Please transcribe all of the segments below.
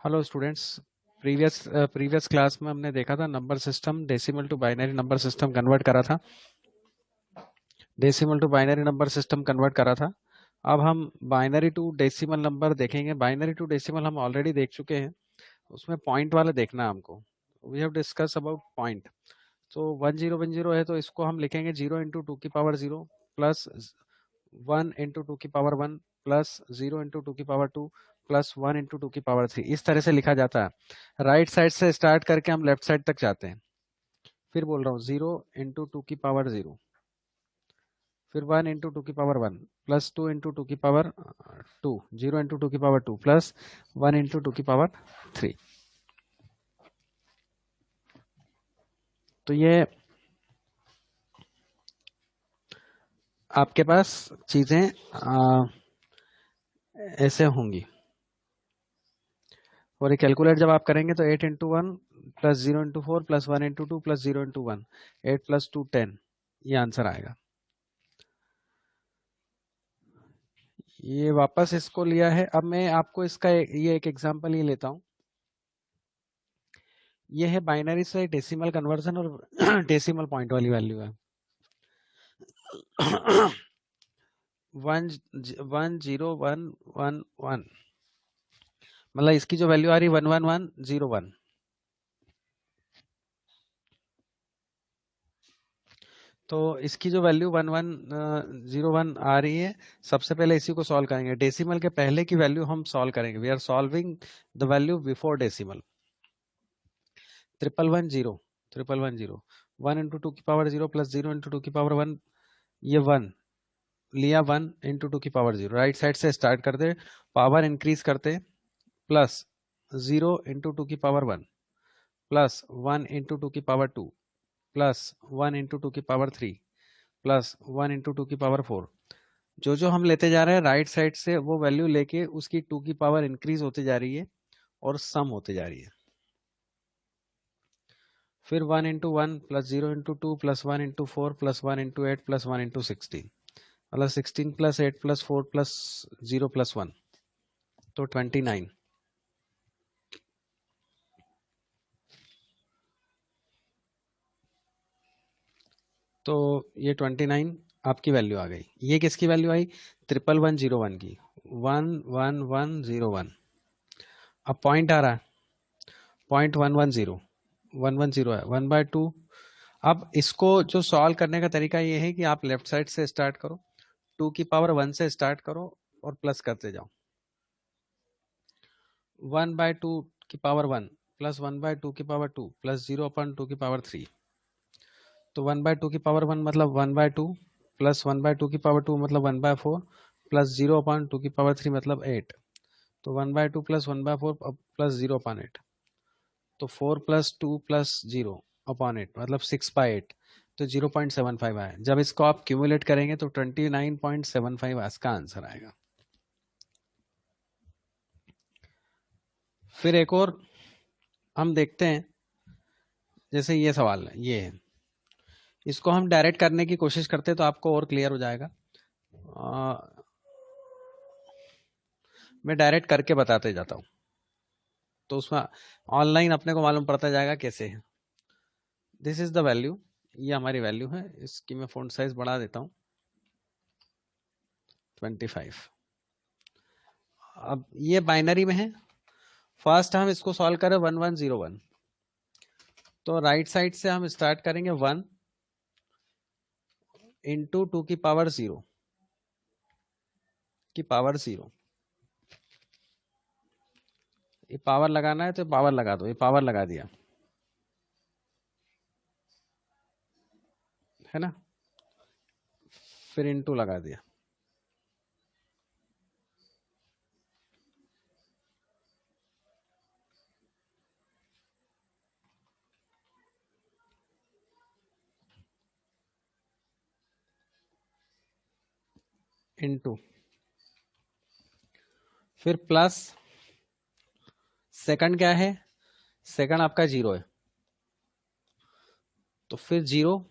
Hello students. Previous class में हमने देखा था number system decimal to binary number system convert करा था। Decimal to binary number system convert करा था। अब हम बाइनरी टू डेसिमल नंबर देखेंगे। बाइनरी टू डेसिमल हम ऑलरेडी देख चुके हैं। उसमें पॉइंट वाला देखना है हमको। We have discuss about point. तो 1010 है तो इसको हम लिखेंगे 0 × 2 की पावर 0 प्लस 1 × 2 की पावर 1 प्लस 0 × 2 की पावर 2 प्लस 1 × 2 की पावर 3। इस तरह से लिखा जाता है। राइट साइड से स्टार्ट करके हम लेफ्ट साइड तक जाते हैं। फिर बोल रहा हूँ 0 × 2 की पावर 0, फिर 1 × 2 की पावर 1 प्लस 2 × 2 की पावर 2, 0 × 2 की पावर 2 प्लस 1 × 2 की पावर 3। तो ये आपके पास चीजें ऐसे होंगी। और ये कैलकुलेट जब आप करेंगे तो 8 × 1 प्लस 0 × 4 प्लस 1 × 2 प्लस 0 × 1, 8 + 2 10, ये आंसर आएगा। ये वापस इसको लिया है। अब मैं आपको इसका ये एक एग्जांपल ये लेता हूँ। ये है बाइनरी से डेसिमल कन्वर्जन और डेसिमल पॉइंट वाली वैल्यू है। 10111, मतलब इसकी जो वैल्यू आ रही 11101। तो इसकी जो वैल्यू 1101 आ रही है, सबसे पहले इसी को सॉल्व करेंगे। डेसिमल के पहले की वैल्यू हम सॉल्व करेंगे। We are solving the value before decimal. 1110, 1110, 1 × 2 की पावर 0 प्लस 0 × 2 की पावर 1, ये 1 लिया, 1 × 2 की पावर 0। राइट साइड से स्टार्ट करते, पावर इंक्रीज करते, प्लस 0 × 2 की पावर 1 प्लस 1 × 2 की पावर 2 प्लस 1 × 2 की पावर 3 प्लस 1 × 2 की पावर 4। जो जो हम लेते जा रहे हैं राइट साइड से वो वैल्यू लेके उसकी 2 की पावर इंक्रीज होती जा रही है और सम होती जा रही है। फिर 1 × 1 प्लस 0 × 2 प्लस 1 × 4 प्लस 1 × 8 प्लस 1 × 16, मतलब 16 प्लस 8 प्लस 4 प्लस 0 प्लस 1, तो 29। तो ये 29 आपकी वैल्यू आ गई। ये किसकी वैल्यू आई? 11101 की, 11101। अब पॉइंट आ रहा है, पॉइंट 110, 110 है, 1/2। अब इसको जो सॉल्व करने का तरीका ये है कि आप लेफ्ट साइड से स्टार्ट करो, 2 की पावर 1 से स्टार्ट करो और प्लस करते जाओ। 1/2 की पावर 1 प्लस 1/2 की पावर 2 प्लस 0/2 की पावर 3। तो 1/2 की पावर 1 मतलब 1/2 प्लस 1/2 की पावर 2 मतलब 1/4 प्लस 0/2 की पावर 3 मतलब 8। तो 1/2 प्लस 1/4 प्लस 0/8, तो 4 प्लस 2 प्लस 0/8 मतलब 6/8। तो 0.75 आया। जब इसको आप क्यूमुलेट करेंगे तो 29.75 इसका आंसर आएगा। फिर एक और हम देखते हैं, जैसे ये सवाल है, ये है, इसको हम डायरेक्ट करने की कोशिश करते हैं तो आपको और क्लियर हो जाएगा। मैं डायरेक्ट करके बताते जाता हूँ तो उसमें ऑनलाइन अपने को मालूम पड़ता जाएगा कैसे है। दिस इज द वैल्यू, ये हमारी वैल्यू है। इसकी मैं फॉन्ट साइज बढ़ा देता हूँ 25। अब ये बाइनरी में है। फर्स्ट हम इसको सॉल्व करें 1101, तो राइट साइड से हम स्टार्ट करेंगे 1 × 2 की पावर 0 की पावर 0। ये पावर लगाना है तो पावर लगा दो, ये पावर लगा दिया, है ना। फिर इनटू लगा दिया, इनटू, फिर प्लस, सेकंड क्या है? सेकंड आपका 0 है, तो फिर 0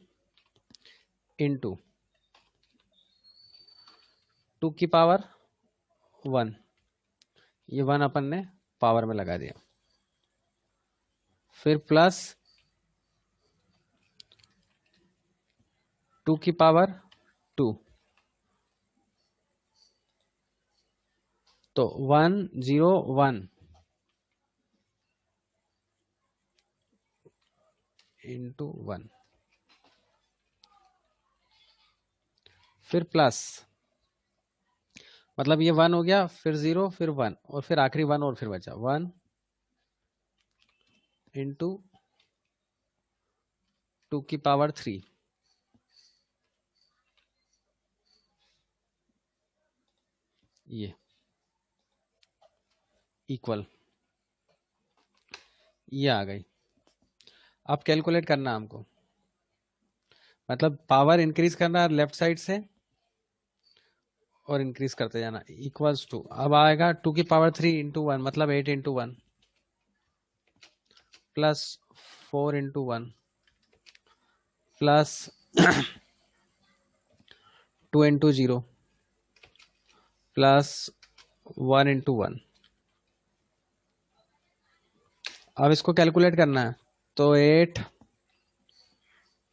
× 2 की पावर 1, ये 1 अपन ने पावर में लगा दिया, फिर प्लस 2 की पावर 2, तो 1 0 1 इंटू 1, फिर प्लस, मतलब ये 1 हो गया, फिर 0, फिर 1, और फिर आखिरी 1 और फिर बचा 1 इंटू 2 की पावर 3, ये इक्वल, ये आ गई। अब कैलकुलेट करना हमको, मतलब पावर इंक्रीज करना है लेफ्ट साइड से और इंक्रीज करते जाना, इक्वल्स टू, अब आएगा 2 की पावर 3 इंटू 1, मतलब 8 into 1 plus 4 into 1 plus 2 into 0 plus 1 into 1। अब इसको कैलकुलेट करना है, तो 8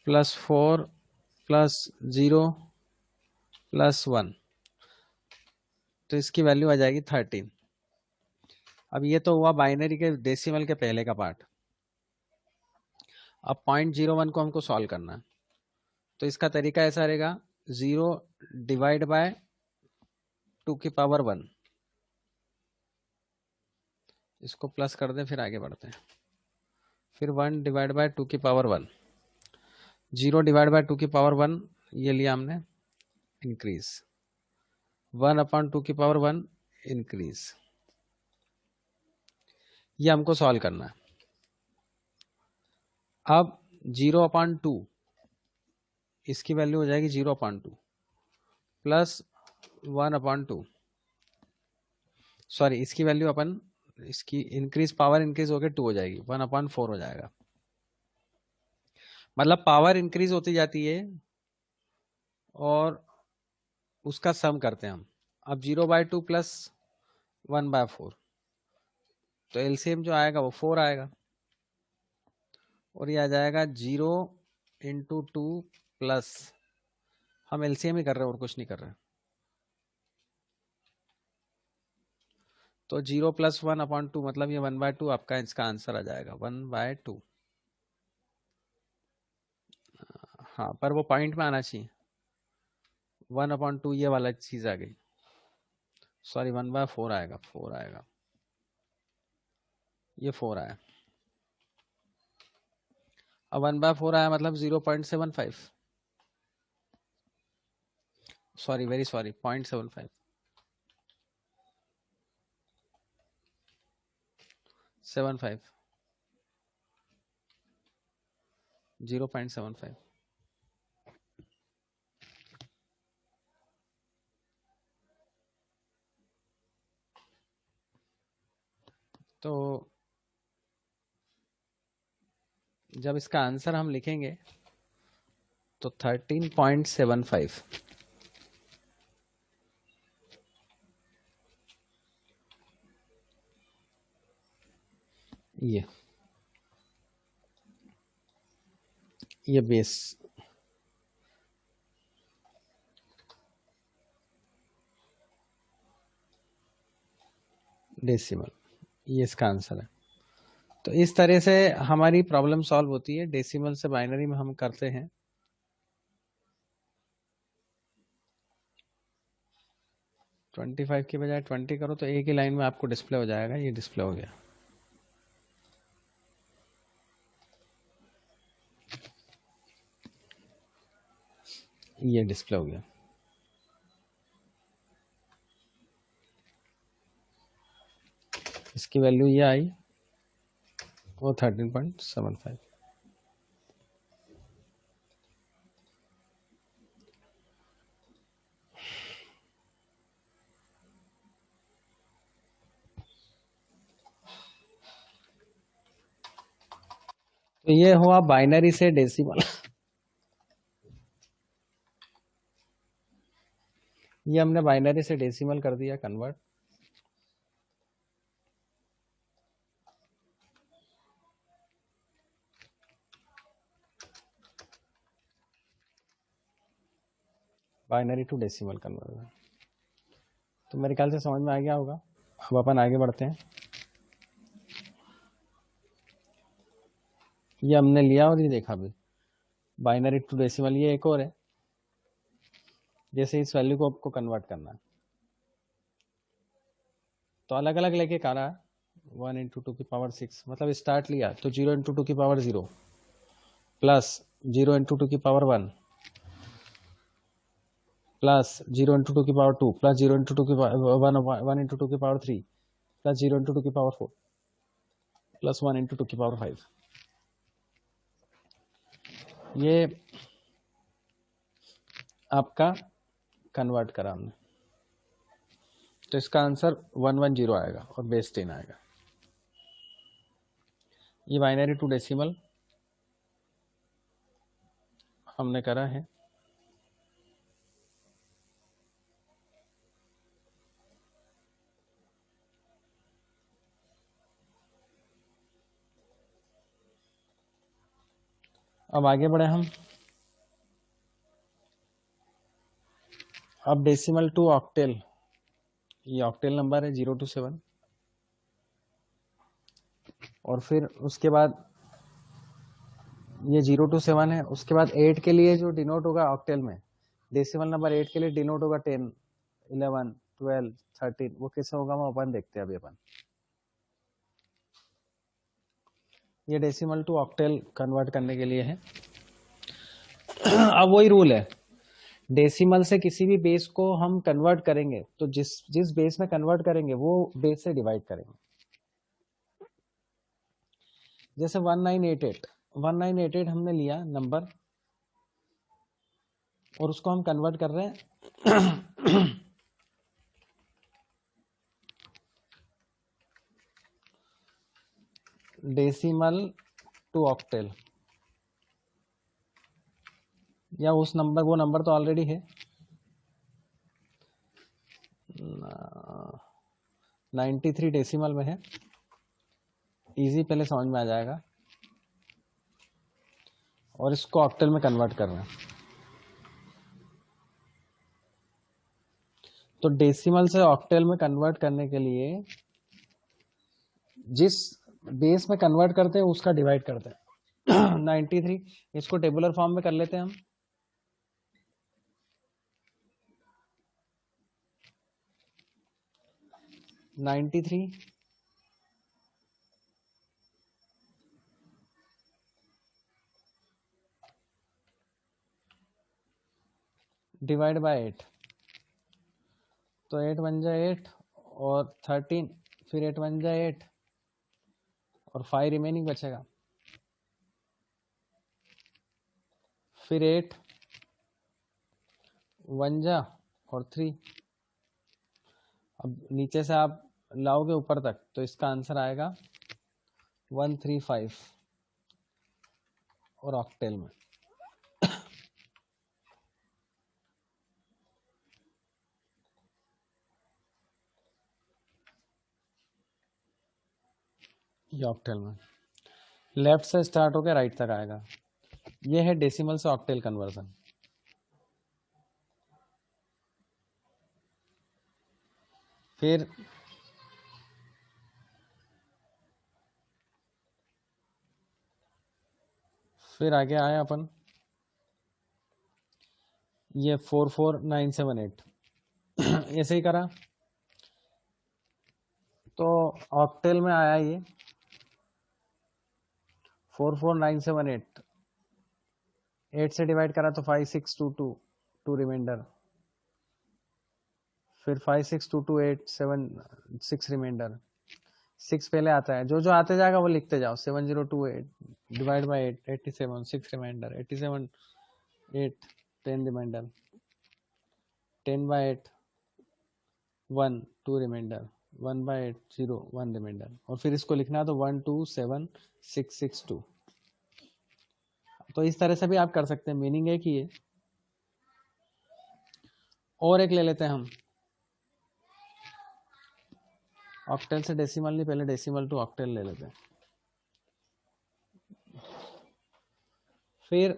प्लस 4 प्लस 0 प्लस 1, तो इसकी वैल्यू आ जाएगी 13। अब ये तो हुआ बाइनरी के डेसिमल के पहले का पार्ट। अब 0.01 को हमको सॉल्व करना है, तो इसका तरीका ऐसा रहेगा, 0 डिवाइड बाय 2 की पावर 1, इसको प्लस कर दें, फिर आगे बढ़ते हैं, फिर 1 डिवाइड बाय 2 की पावर 1, 0 डिवाइड बाय 2 की पावर 1, ये लिया हमने इंक्रीज, 1 अपॉन 2 की पावर 1 इंक्रीज, ये हमको सॉल्व करना है। अब 0 अपॉन 2, इसकी वैल्यू हो जाएगी 0 अपॉन 2 प्लस 1 अपॉन 2, सॉरी इसकी वैल्यू अपन, इसकी इंक्रीज, पावर इंक्रीज होकर 2 हो जाएगी, 1 अपॉन 4 हो जाएगा। मतलब पावर इंक्रीज होती जाती है और उसका सम करते हैं हम। अब 0/2 प्लस 1/4, तो एलसीएम जो आएगा वो 4 आएगा, और ये आ जाएगा 0 इंटू 2 प्लस, हम एलसीएम ही कर रहे हैं और कुछ नहीं कर रहे, तो 0 प्लस 1 अपॉन 2, मतलब ये 1/2 आपका इसका आंसर आ जाएगा 1/2। हाँ, पर वो पॉइंट में आना चाहिए, 1/2 ये वाला चीज आ गई, सॉरी 1/4 आएगा, 4 आएगा, ये 4 आया। अब 1/4 आया मतलब 0.75, सॉरी वेरी सॉरी 0.75, 75, 0.75। तो जब इसका आंसर हम लिखेंगे तो 13.75, ये बेस, डेसिमल, ये इसका आंसर है। तो इस तरह से हमारी प्रॉब्लम सॉल्व होती है, डेसिमल से बाइनरी में हम करते हैं। ट्वेंटी 25 की बजाय 20 करो तो एक ही लाइन में आपको डिस्प्ले हो जाएगा, ये डिस्प्ले हो गया। ये डिस्प्ले हो गया। इसकी वैल्यू ये आई, वो 13.75। तो ये हुआ बाइनरी से डेसिमल। ये हमने बाइनरी से डेसिमल कर दिया convert. Binary to decimal conversion. तो मेरे ख्याल से समझ में आ गया होगा। अब अपन आगे बढ़ते हैं। ये हमने लिया और ये देखा भी, बाइनरी टू डेसिमल। ये एक और है, जैसे इस वैल्यू को आपको कन्वर्ट करना है तो अलग अलग लेके आ रहा है। 1 इंटू टू की पावर 6, मतलब स्टार्ट लिया तो 0 इंटू टू की पावर 0 प्लस 0 इंटू टू की पावर 1 प्लस 0 इंटू टू की पावर 2 प्लस 0 इंटू टू की 1 इंटू टू की पावर 3 प्लस 0 इंटू टू की पावर 4 प्लस 1 इंटू टू की पावर 5। ये आपका कन्वर्ट करा हमने, तो इसका आंसर 110 आएगा और बेस 10 आएगा। ये बाइनरी टू डेसिमल हमने करा है। अब आगे बढ़े हम। अब डेसिमल टू ऑक्टेल, ये ऑक्टेल नंबर है 0 to 7, और फिर उसके बाद ये 0 to 7 है। उसके बाद 8 के लिए जो डिनोट होगा ऑक्टेल में, डेसिमल नंबर 8 के लिए डिनोट होगा 10, 11, 12, 13। वो कैसे होगा वो अपन देखते हैं अभी। अपन ये डेसिमल टू ऑक्टेल कन्वर्ट करने के लिए है। अब वही रूल है, डेसिमल से किसी भी बेस को हम कन्वर्ट करेंगे तो जिस जिस बेस में कन्वर्ट करेंगे वो बेस से डिवाइड करेंगे। जैसे 1988 हमने लिया नंबर और उसको हम कन्वर्ट कर रहे हैं डेसिमल टू ऑक्टेल, या उस नंबर, वो नंबर तो ऑलरेडी है 93 डेसिमल में है। इजी पहले समझ में आ जाएगा, और इसको ऑक्टेल में कन्वर्ट करना है। तो डेसिमल से ऑक्टेल में कन्वर्ट करने के लिए जिस बेस में कन्वर्ट करते हैं उसका डिवाइड करते हैं 93। इसको टेबुलर फॉर्म में कर लेते हैं हम। 93 डिवाइड बाय 8, तो 8 बन जाए 8 और 13, फिर 8 बन जाए 8 और 5 रिमेनिंग बचेगा, फिर 8 1 जा और 3। अब नीचे से आप लाओगे ऊपर तक तो इसका आंसर आएगा 135 और ऑक्टेल में। ये ऑक्टेल में लेफ्ट से स्टार्ट होकर राइट तक आएगा। ये है डेसिमल से ऑक्टेल कन्वर्जन। फिर आगे आए अपन, ये 44978 ऐसे ही करा तो ऑक्टेल में आया ये 44978, 8 से डिवाइड करा तो 5622, 2 रिमाइंडर, फिर 5622 8 7 6 रिमाइंडर, 6 पहले आता है, जो जो आते जाएगा वो लिखते जाओ। 7028 divide by 8 87, 6 remainder, 87 8 10 remainder, 10 by 8 1 2 remainder, 1 by 8 0 1 remainder, और फिर इसको लिखना तो 1 2 7 6 6 2। तो इस तरह से भी आप कर सकते हैं, मीनिंग है कि ये। और एक ले लेते हैं हम, ऑक्टेल से डेसिमल नहीं, पहले डेसिमल टू ऑक्टेल ले लेते हैं। फिर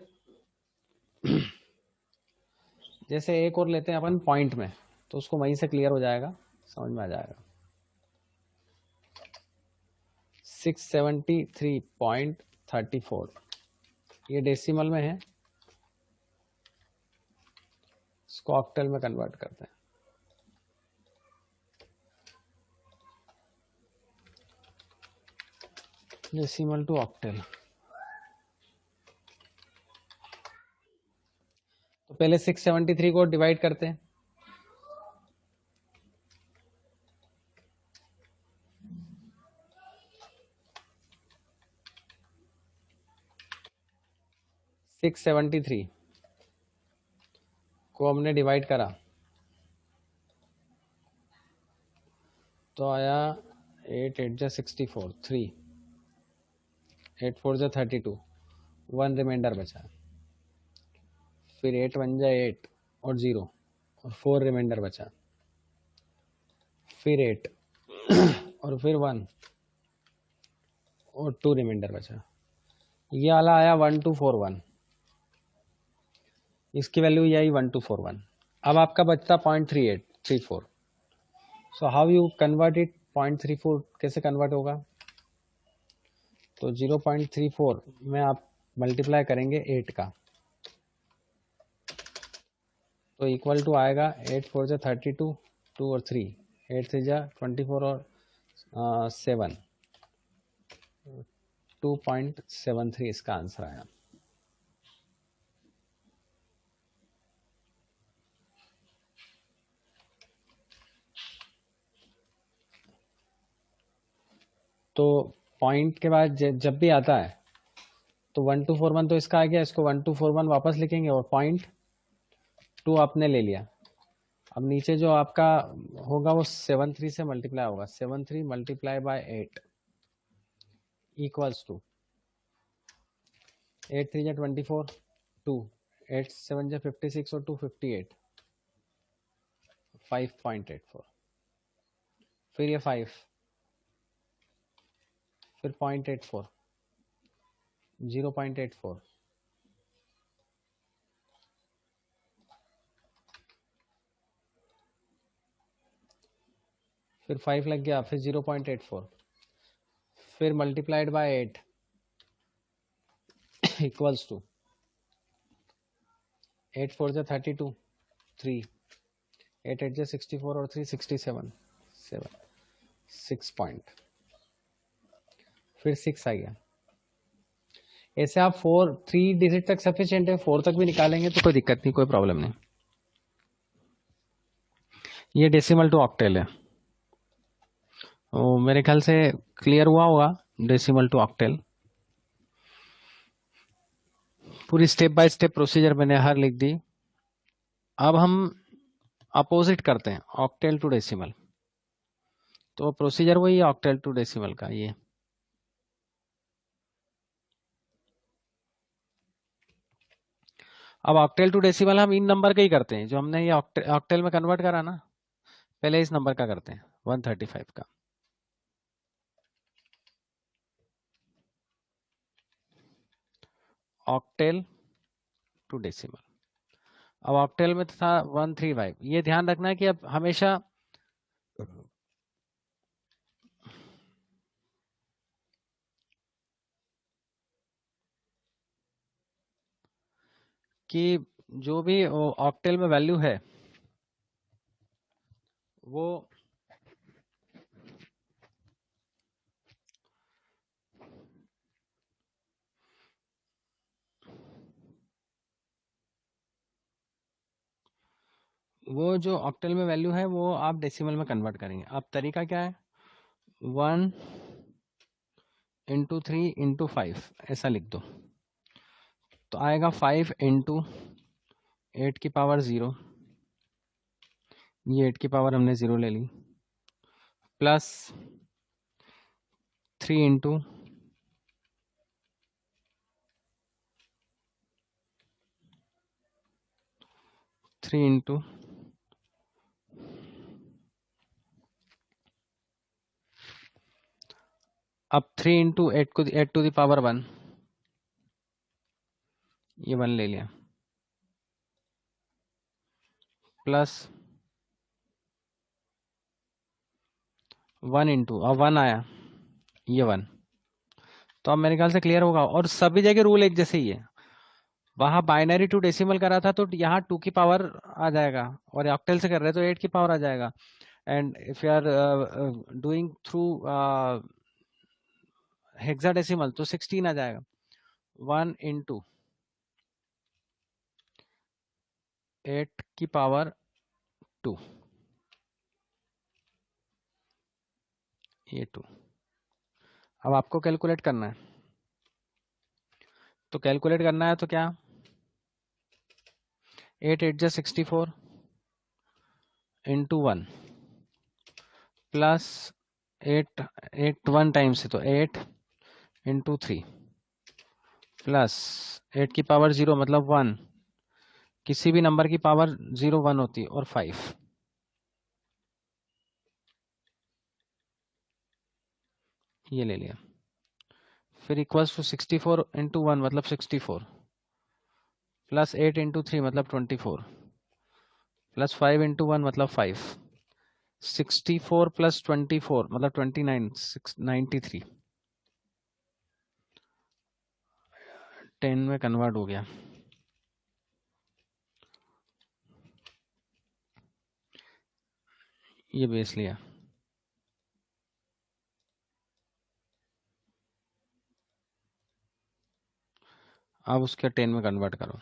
जैसे एक और लेते हैं अपन पॉइंट में, तो उसको वहीं से क्लियर हो जाएगा, समझ में आ जाएगा। 673.34 ये डेसिमल में है, इसको ऑक्टल में कन्वर्ट करते हैं। Decimal to octal. तो पहले 673 को डिवाइड करते हैं। सिक्स 73 को हमने डिवाइड करा तो आया 8 8 जा 64, 3 8 4 जा 32, 1 रिमाइंडर बचा। फिर 8 1 जा 8 और 0 और 4 रिमाइंडर बचा। फिर 8 और फिर 1 और 2 रिमाइंडर बचा। ये वाला आया 1241, इसकी वैल्यू ये आई 1241। अब आपका बचता 0.3834। So how you convert it? 0.34 कैसे कन्वर्ट होगा? तो 0.34 में आप मल्टीप्लाई करेंगे 8 का, तो इक्वल टू आएगा 8 4 जा 32, 2 और 3, 8 3 जा 24 और 7, 2.73 इसका आंसर आया। तो पॉइंट के बाद जब भी आता है तो 1241 तो इसका आ गया, इसको 1241 वापस लिखेंगे और 0.2 आपने ले लिया। अब नीचे जो आपका होगा वो 73 से मल्टीप्लाई होगा, 73 मल्टीप्लाई बाय 8 इक्वल्स टू 8 3 जा 24, 2 8 7 जा 56 और 2 58, 5.84। फिर ये 5, फिर 0.84, 0.84, फिर 5 लग गया, फिर 0.84, फिर मल्टीप्लाइड बाय 8 इक्वल्स टू 8 4 जा 32, 3 8 8 जा 64 और 3 67, 7 6 पॉइंट, फिर 6 आ गया। ऐसे आप 3 डिजिट तक सफिशिएंट है, 4 तक भी निकालेंगे तो कोई दिक्कत नहीं, कोई प्रॉब्लम नहीं। ये डेसिमल टू ऑक्टेल है, तो मेरे ख्याल से क्लियर हुआ होगा डेसिमल टू ऑक्टेल। पूरी स्टेप बाय स्टेप प्रोसीजर मैंने हर लिख दी। अब हम अपोजिट करते हैं, ऑक्टेल टू डेसिमल। तो प्रोसीजर वही है ऑक्टेल टू डेसिमल का। ये अब ऑक्टेल टू डेसिमल हम इन नंबर का ही करते हैं जो हमने ये ऑक्टेल में कन्वर्ट करा ना, पहले इस नंबर का करते हैं 135 का। Octal to decimal. अब ऑक्टेल में था 135। ये ध्यान रखना है कि अब हमेशा कि जो भी ऑक्टेल में वैल्यू है वो जो ऑक्टेल में वैल्यू है वो आप डेसिमल में कन्वर्ट करेंगे। अब तरीका क्या है? 1 इंटू 3 इंटू 5 ऐसा लिख दो, तो आएगा 5 इंटू 8 की पावर 0, ये 8 की पावर हमने 0 ले ली, प्लस 3 इंटू 3 इंटू अब 3 इंटू 8 को 8 टू द पावर 1, ये 1 ले लिया, प्लस 1 इंटू, अब 1 आया, ये 1। तो अब मेरे ख्याल से क्लियर होगा, और सभी जगह रूल एक जैसे ही है। वहां बाइनरी टू डेसिमल करा था तो यहाँ 2 की पावर आ जाएगा, और ऑक्टल से कर रहे हैं तो 8 की पावर आ जाएगा। And if you are doing through hexadecimal तो 16 आ जाएगा। 1 इंटू 8 की पावर 2, ये 2। अब आपको कैलकुलेट करना है, तो कैलकुलेट करना है तो क्या, 8 8 जा 64 इंटू 1 प्लस 8 8 1 टाइम से तो 8 इंटू 3 प्लस 8 की पावर 0 मतलब 1, किसी भी नंबर की पावर 0 1 होती है, और 5, ये ले लिया। फिर इक्वल्स टू 64 इंटू 1 मतलब 64 प्लस 8 इंटू 3 मतलब 24 प्लस 5 इंटू 1 मतलब 5। 64 प्लस 24 मतलब 29, 93। 10 में कन्वर्ट हो गया। ये बेस लिया। अब उसके 10 में कन्वर्ट करो।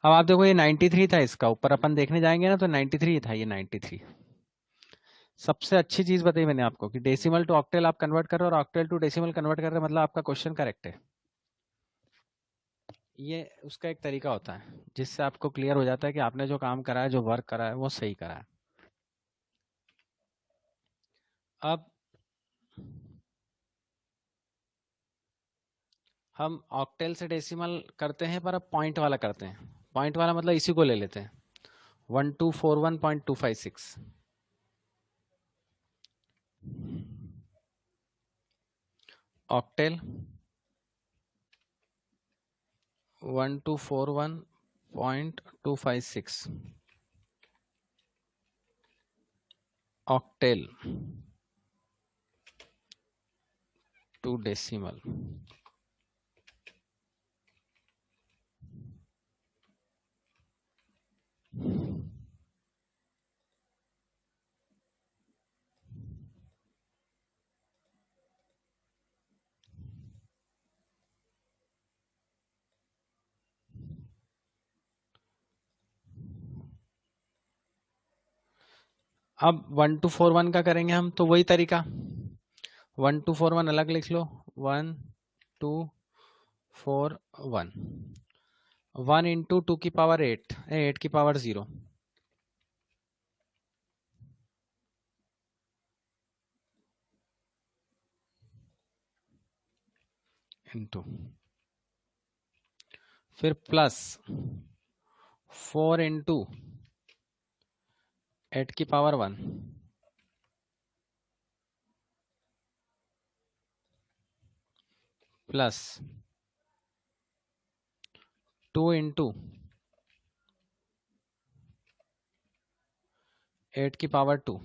अब आप देखो ये 93 था, इसका ऊपर अपन देखने जाएंगे ना तो 93 था, ये 93। सबसे अच्छी चीज बताई मैंने आपको कि डेसिमल टू ऑक्टेल आप कन्वर्ट कर रहे हो और ऑक्टेल टू डेसिमल कन्वर्ट कर रहे हो, मतलब आपका क्वेश्चन करेक्ट है। ये उसका एक तरीका होता है जिससे आपको क्लियर हो जाता है कि आपने जो काम करा है, जो वर्क करा है वो सही करा है। अब हम ऑक्टेल से डेसिमल करते हैं, पर अब पॉइंट वाला करते हैं। पॉइंट वाला मतलब इसी को ले लेते हैं, 1241.256 ऑक्टेल 1241.256 ऑक्टेल टू डेसिमल। अब 1241 का करेंगे हम, तो वही तरीका, 1241 अलग लिख लो, 1241 1 इंटू 2 की पावर 8, 8 की पावर 0 इंटू, फिर प्लस 4 इंटू 8 की पावर 1 प्लस 2 इंटू 8 की पावर 2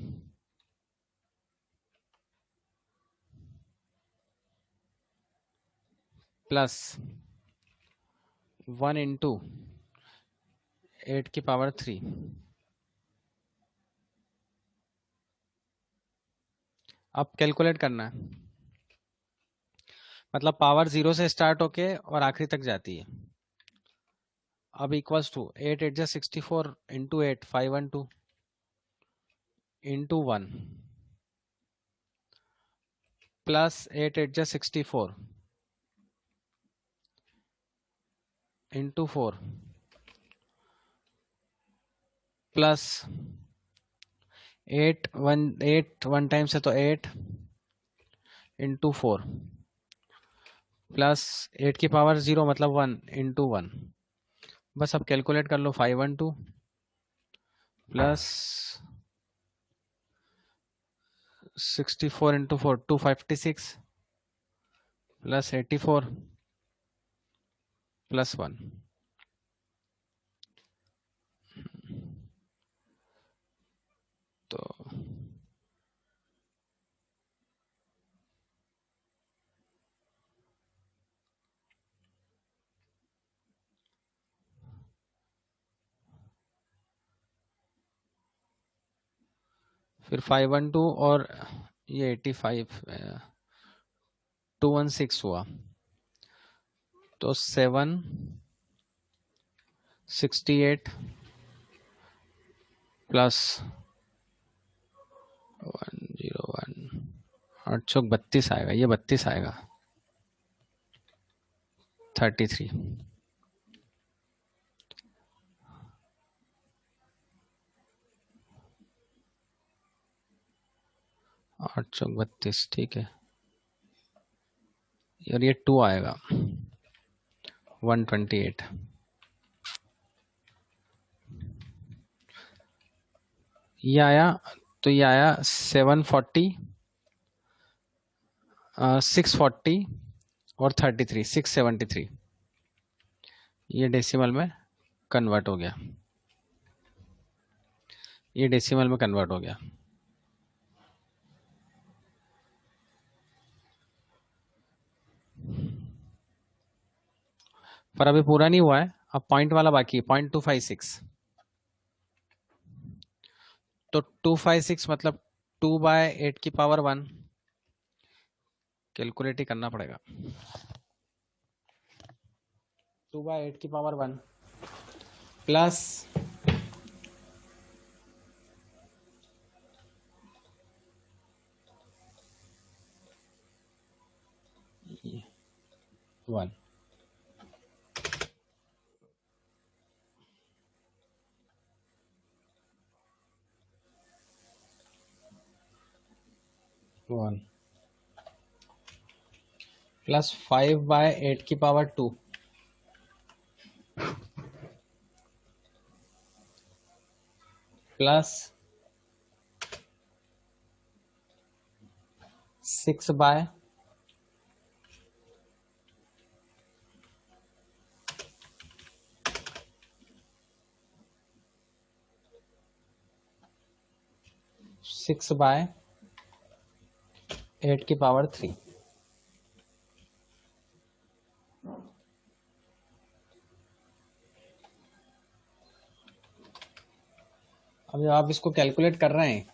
प्लस 1 इंटू 8 की पावर 3। अब कैलकुलेट करना है, मतलब पावर 0 से स्टार्ट होके और आखिरी तक जाती है। अब इक्वल्स टू 8 8 जा 64 इंटू 8 512 इंटू 1 प्लस 8 8 जा 64 इंटू 4 प्लस 8 1 टाइम से तो 8 इंटू 4 प्लस 8 की पावर 0 मतलब 1 इंटू 1। बस अब कैलकुलेट कर लो, 512 प्लस 64 इंटू 4 256 प्लस 84 प्लस 1। तो फिर 512 और ये 85 216 हुआ, तो 768 प्लस 101, 832 आएगा, ये 32 आएगा, 33। 832, ठीक है। और ये 2 आएगा, 128। ये आया, तो ये आया 740, 640 और 33, 673। ये डेसिमल में कन्वर्ट हो गया, ये डेसिमल में कन्वर्ट हो गया। पर अभी पूरा नहीं हुआ है, अब पॉइंट वाला बाकी है, 0.256। तो 256 मतलब 2/8 की पावर 1, कैलकुलेट ही करना पड़ेगा। 2/8 की पावर 1 प्लस 1, प्लस 5/8 की पावर 2 प्लस 6 बाय 8 की पावर 3। अब जब आप इसको कैलकुलेट कर रहे हैं,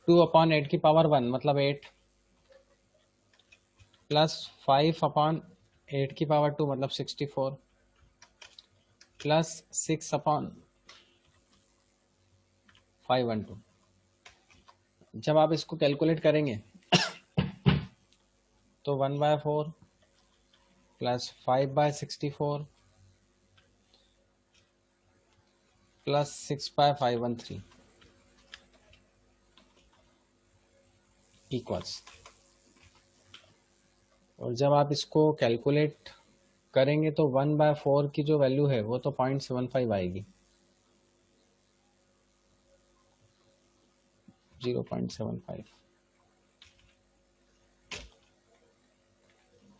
टू अपॉन 8 की पावर 1 मतलब 8 प्लस 5/8 की पावर 2 मतलब 64 प्लस 6/512। जब आप इसको कैलकुलेट करेंगे तो 1/4 प्लस 5/64 प्लस 6/513 इक्वल्स। और जब आप इसको कैलकुलेट करेंगे तो 1/4 की जो वैल्यू है वो तो 0.75 आएगी, 0.75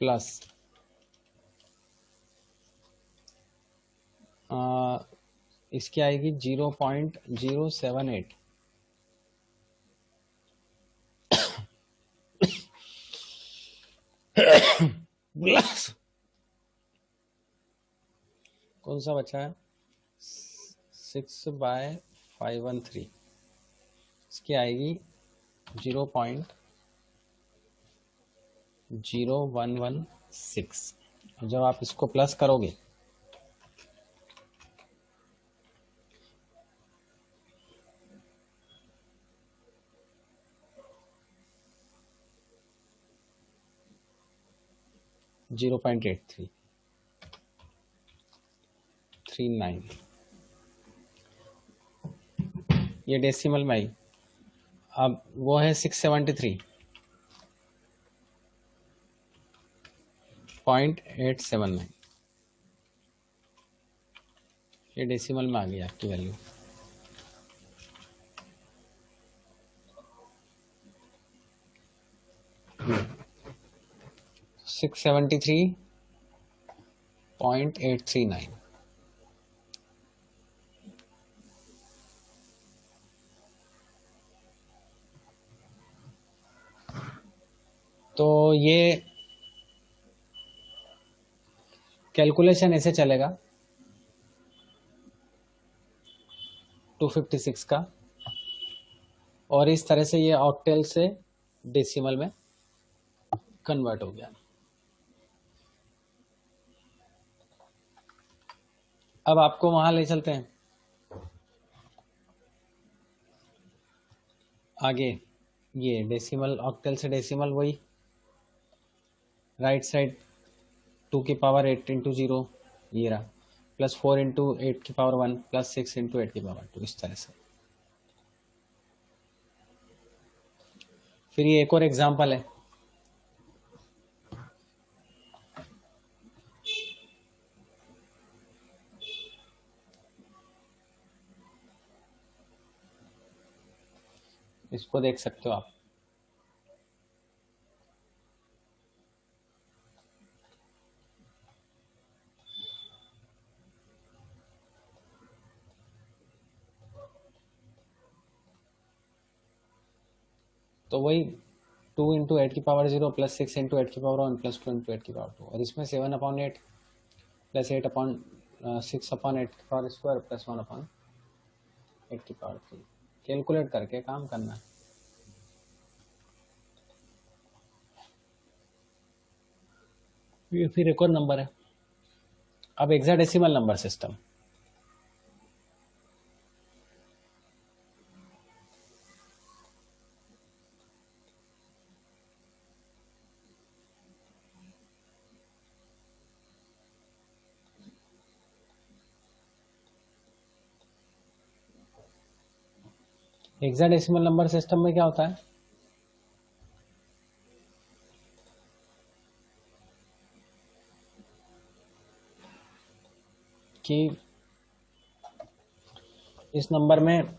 प्लस इसकी आएगी 0.078 प्लस कौन सा बचा है 6/513, इसकी आएगी 0.0116। जब आप इसको प्लस करोगे जीरो पॉइंट 8339, ये डेसिमल में आई। अब वो है 673.879, ये डेसिमल में आ गई आपकी वैल्यू। 0.839। तो ये कैलकुलेशन ऐसे चलेगा 256 का, और इस तरह से ये ऑक्टेल से डेसिमल में कन्वर्ट हो गया। अब आपको वहां ले चलते हैं आगे। ये डेसिमल ऑक्टेल से डेसिमल, वही राइट साइड 2 की पावर 8 इंटू 0 ये रहा, प्लस 4 इंटू 8 की पावर 1 प्लस 6 इंटू 8 की पावर 2, इस तरह से। फिर ये एक और एग्जांपल है, इसको देख सकते हो आप। तो वही 2 इंटू 8 की पावर 0 प्लस 6 इंटू 8 की पावर 1 प्लस 2 इंटू 8 की पावर 2, और इसमें 7/8 प्लस 8/6/8 की पावर स्क्वायर प्लस 1/8 की पावर 3 कैलकुलेट करके काम करना है। ये फिर एक और नंबर है। अब hexadecimal number system, hexadecimal number system में क्या होता है कि इस नंबर में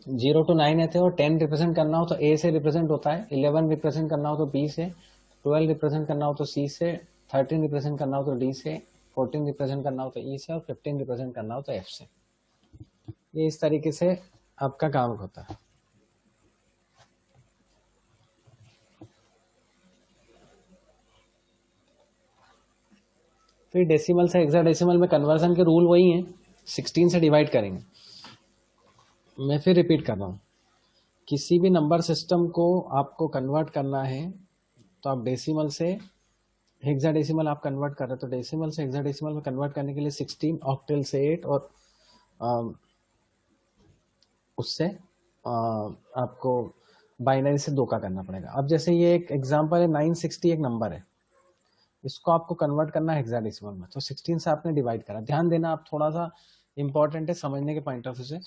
0 to 9 रहते हैं, और 10 रिप्रेजेंट करना हो तो ए से रिप्रेजेंट होता है, 11 रिप्रेजेंट करना हो तो बी से, 12 रिप्रेजेंट करना हो तो सी से, 13 रिप्रेजेंट करना हो तो डी से, 14 रिप्रेजेंट करना हो तो ई से, और 15 रिप्रेजेंट करना हो तो एफ से। ये इस तरीके से आपका काम होता है। फिर डेसिमल से हेक्साडेसिमल में कन्वर्जन के रूल वही हैं, 16 से डिवाइड करेंगे। मैं फिर रिपीट कर रहा हूँ, किसी भी नंबर सिस्टम को आपको कन्वर्ट करना है तो आप डेसिमल से हेक्साडेसिमल आप कन्वर्ट कर रहे हो, तो डेसिमल से हेक्साडेसिमल में कन्वर्ट करने के लिए 16, ऑक्टेल से 8, और उससे आपको बाइनरी से 2 का करना पड़ेगा। अब जैसे ये एक एग्जांपल है, 960 एक नंबर है, इसको आपको कन्वर्ट करना है हेक्साडेसिमल में, तो 16 से आपने डिवाइड करा। ध्यान देना, आप थोड़ा सा इंपॉर्टेंट है समझने के पॉइंट ऑफ व्यू से।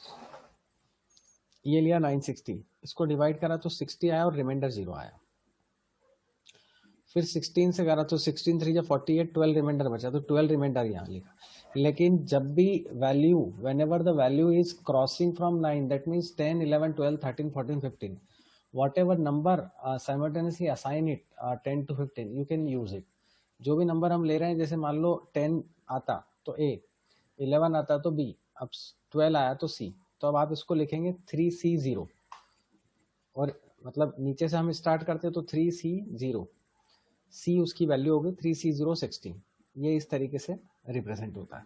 ये लिया 960, इसको डिवाइड करा तो 60 आया और रिमाइंडर 0 आया। फिर 16 से करा तो 16 3 48, 12 रिमाइंडर बचा, तो 12 रिमाइंडर यहाँ लिखा। लेकिन जब भी value, when ever the value is crossing from 9, that means 10 11 12 13 14 15, what ever number simultaneously assign it 10 to 15, you can use it. जो भी नंबर हम ले रहे हैं, जैसे मान लो 10 आता तो ए, 11 आता तो बी, अब 12 आया तो सी, तो अब आप इसको लिखेंगे 3C0, और मतलब नीचे से हम स्टार्ट करते हैं तो 3C0, सी उसकी वैल्यू होगी 3C016। ये इस तरीके से रिप्रेजेंट होता है।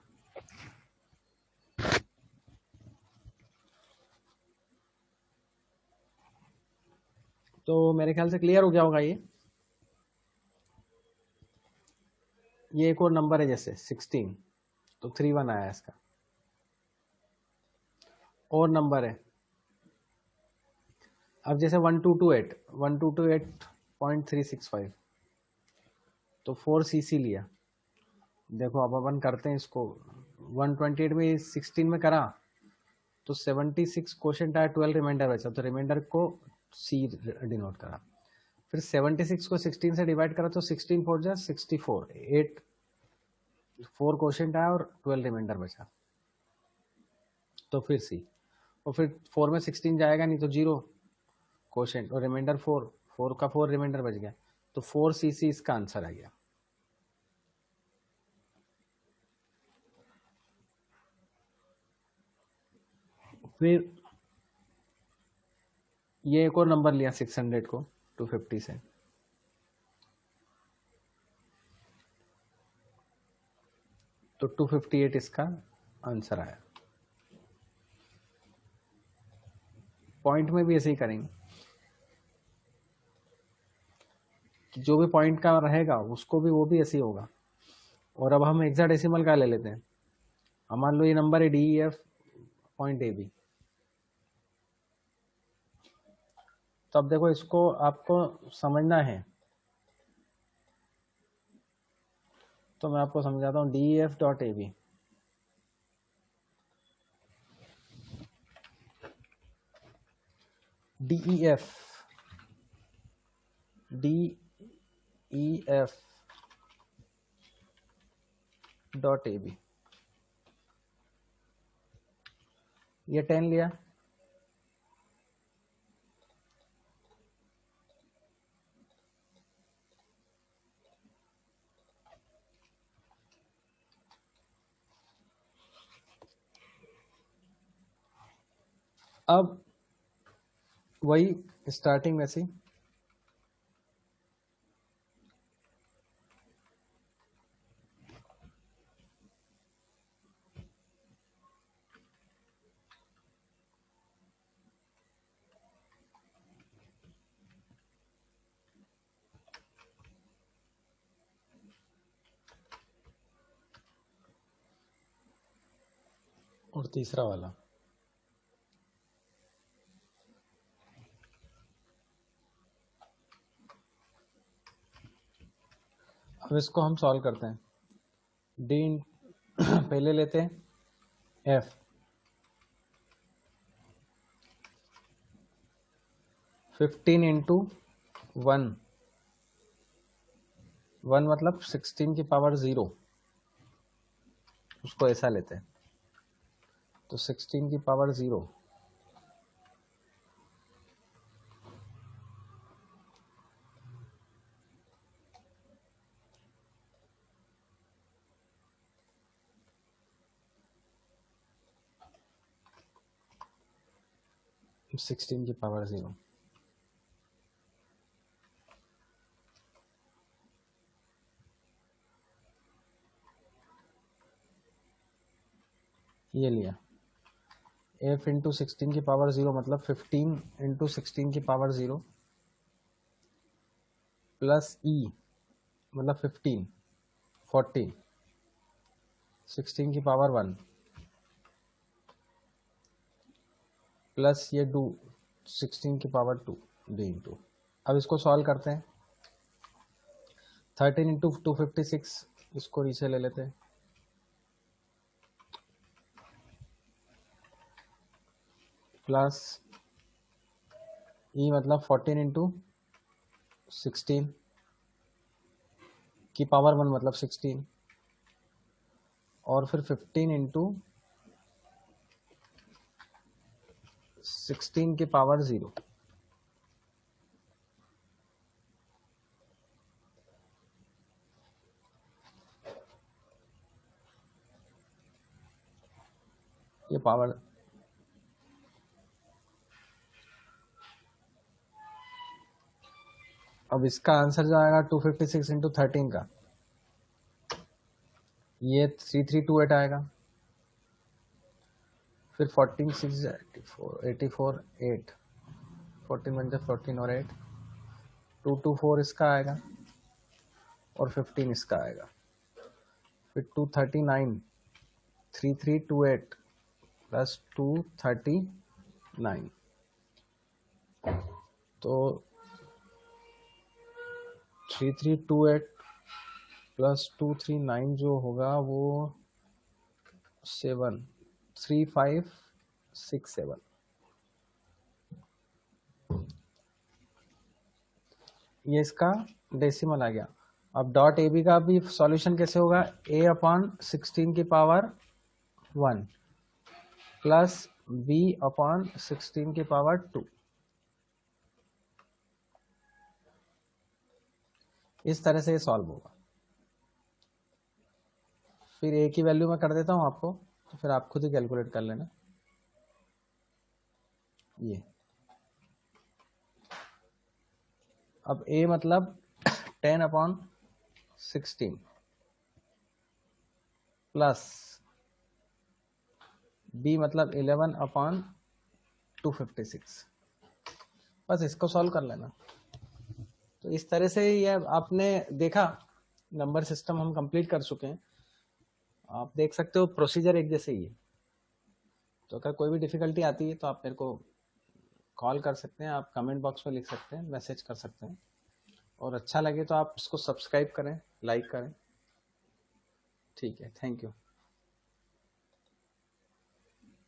तो मेरे ख्याल से क्लियर हो गया होगा ये एक और नंबर है जैसे 16, तो 31 आया इसका। और नंबर है, अब जैसे 1228.365, तो 4cc लिया। देखो अब अपन करते हैं इसको, 128 में 16 में करा तो 76 क्वोशंट आया, 12 रिमाइंडर बचा, तो रिमाइंडर को सी डिनोट करा। फिर 76 को 16 से डिवाइड करा तो 16 4 जा 64, 8 4 क्वोशंट आया और 12 रिमाइंडर बचा, तो फिर सी। और फिर 4 में 16 जाएगा नहीं तो 0 क्वोशंट, और रिमाइंडर 4, 4 का 4 रिमाइंडर बच गया, तो 4cc इसका आंसर आ गया। फिर ये एक और नंबर लिया 600 को 250 से, तो 258 इसका आंसर आया। पॉइंट में भी ऐसे ही करेंगे कि जो भी पॉइंट का रहेगा उसको भी वो भी ऐसे ही होगा। और अब हम हेक्साडेसिमल का ले लेते हैं। हम मान लो ये नंबर है DEF पॉइंट AB। तो अब देखो इसको आपको समझना है, तो मैं आपको समझाता हूँ। DEF.AB, DEF .AB, ये 10 लिया। अब वही स्टार्टिंग में से और तीसरा वाला, अब इसको हम सॉल्व करते हैं। डी पहले लेते हैं F, 15 इंटू 1, 1 मतलब 16 की पावर 0, उसको ऐसा लेते हैं। तो 16 की पावर 0 16 की पावर 0, ये लिया। F इंटू 16 की पावर 0 मतलब 15 इंटू 16 की पावर 0 प्लस E मतलब 15, 40, 16 की पावर 1 प्लस ये 2, 16 की पावर 2 D इंटू। अब इसको सॉल्व करते हैं। 13 इंटू 256, इसको नीचे ले लेते हैं। प्लस E मतलब 14 इंटू 16 की पावर 1 मतलब 16, और फिर 15 इंटू 16 की पावर 0, ये पावर। अब इसका आंसर जो आएगा 256 इंटू 13 का, ये 3328 आएगा। फिर 14 6 84 84 8, 14 बन जाए 14 और 8 224 इसका आएगा, और 15 इसका आएगा। फिर 239 3328 प्लस 239, तो 3328 प्लस 239 जो होगा वो 73567, ये इसका डेसिमल आ गया। अब डॉट AB का भी सॉल्यूशन कैसे होगा? A/16 की पावर 1 प्लस B/16 की पावर 2, इस तरह से ये सॉल्व होगा। फिर A की वैल्यू मैं कर देता हूं आपको, तो फिर आप खुद ही कैलकुलेट कर लेना। ये अब a मतलब 10/16 प्लस b मतलब 11/256। बस इसको सॉल्व कर लेना। तो इस तरह से ये आपने देखा, नंबर सिस्टम हम कंप्लीट कर चुके हैं। आप देख सकते हो प्रोसीजर एक जैसे ही है। तो अगर कोई भी डिफिकल्टी आती है तो आप मेरे को कॉल कर सकते हैं, आप कमेंट बॉक्स में लिख सकते हैं, मैसेज कर सकते हैं। और अच्छा लगे तो आप इसको सब्सक्राइब करें, लाइक करें। ठीक है, थैंक यू।